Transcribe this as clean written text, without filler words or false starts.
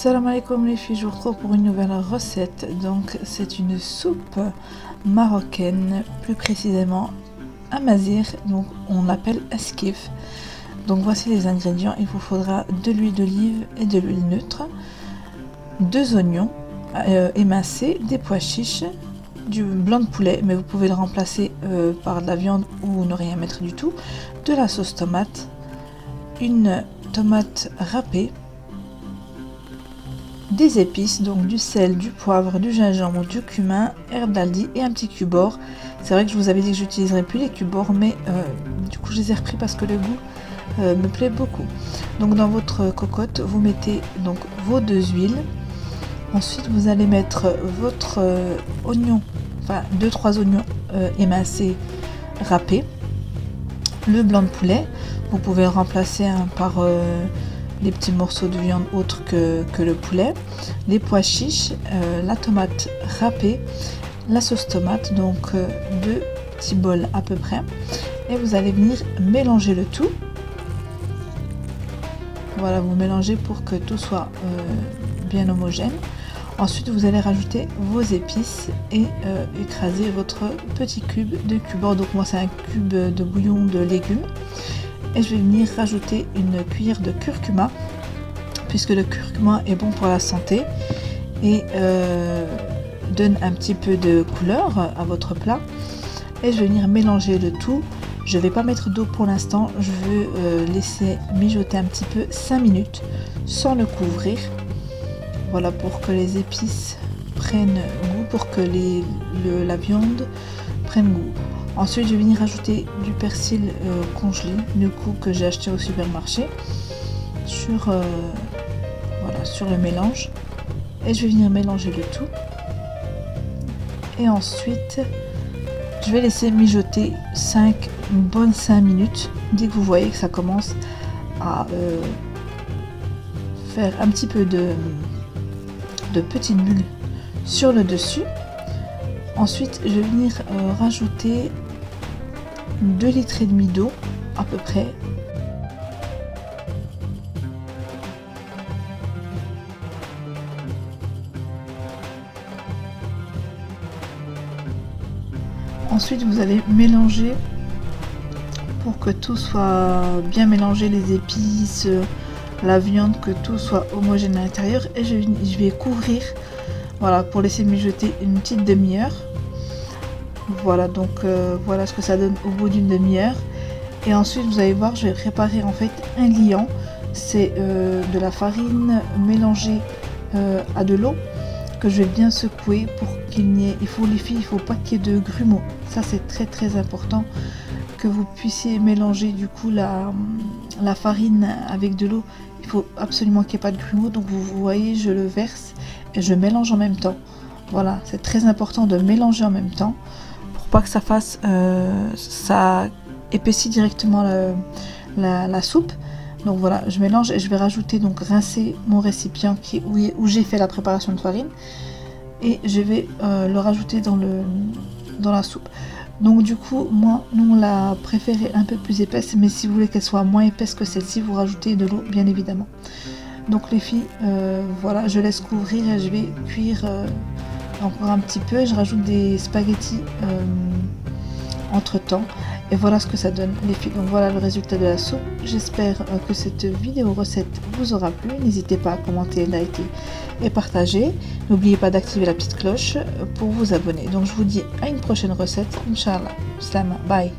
Salam alaikum les filles, je vous retrouve pour une nouvelle recette. Donc c'est une soupe marocaine, plus précisément amazir, donc on l'appelle esquif. Donc voici les ingrédients. Il vous faudra de l'huile d'olive et de l'huile neutre, 2 oignons émincés, des pois chiches, du blanc de poulet, mais vous pouvez le remplacer par de la viande ou ne rien mettre du tout, de la sauce tomate, une tomate râpée, des épices, donc du sel, du poivre, du gingembre, du cumin, herbe d'Aldi et un petit cubord. C'est vrai que je vous avais dit que j'utiliserais plus les cubords, mais du coup je les ai repris parce que le goût me plaît beaucoup. Donc dans votre cocotte, vous mettez donc vos 2 huiles. Ensuite vous allez mettre votre oignon, enfin 2-3 oignons émincés, râpés, le blanc de poulet. Vous pouvez le remplacer par des petits morceaux de viande autres que le poulet, les pois chiches, la tomate râpée, la sauce tomate, donc 2 petits bols à peu près, et vous allez venir mélanger le tout. Voilà, vous mélangez pour que tout soit bien homogène. Ensuite vous allez rajouter vos épices et écraser votre petit cube de cubord. Donc moi c'est un cube de bouillon de légumes. Et je vais venir rajouter une cuillère de curcuma, puisque le curcuma est bon pour la santé et donne un petit peu de couleur à votre plat. Et je vais venir mélanger le tout. Je ne vais pas mettre d'eau pour l'instant, je veux laisser mijoter un petit peu 5 minutes sans le couvrir. Voilà, pour que les épices prennent goût, pour que la viande prenne goût. Ensuite je vais venir rajouter du persil congelé, du coup que j'ai acheté au supermarché, sur le mélange, et je vais venir mélanger le tout. Et ensuite je vais laisser mijoter 5 minutes. Dès que vous voyez que ça commence à faire un petit peu de petites bulles sur le dessus. Ensuite je vais venir rajouter 2,5 litres d'eau à peu près. Ensuite vous allez mélanger pour que tout soit bien mélangé, les épices, la viande, que tout soit homogène à l'intérieur, et je vais couvrir, voilà, pour laisser mijoter une petite demi-heure. Voilà, donc voilà ce que ça donne au bout d'une demi-heure. Et ensuite vous allez voir, je vais préparer en fait un liant. C'est de la farine mélangée à de l'eau que je vais bien secouer pour qu'il n'y ait, les filles, il faut pas qu'il y ait de grumeaux. Ça c'est très important, que vous puissiez mélanger du coup la farine avec de l'eau. Il faut absolument qu'il n'y ait pas de grumeaux. Donc vous voyez, je le verse et je mélange en même temps. Voilà, c'est très important de mélanger en même temps, pas que ça fasse ça épaissit directement la soupe. Donc voilà, je mélange et je vais rajouter, donc rincer mon récipient où j'ai fait la préparation de farine, et je vais le rajouter dans la soupe. Donc du coup nous on l'a préférée un peu plus épaisse, mais si vous voulez qu'elle soit moins épaisse que celle-ci, vous rajoutez de l'eau bien évidemment. Donc les filles, voilà, je laisse couvrir et je vais cuire encore un petit peu, et je rajoute des spaghettis entre temps, et voilà ce que ça donne les filles. Donc voilà le résultat de la soupe. J'espère que cette vidéo recette vous aura plu. N'hésitez pas à commenter, liker et partager. N'oubliez pas d'activer la petite cloche pour vous abonner. Donc je vous dis à une prochaine recette, Inch'Allah. Salam, bye.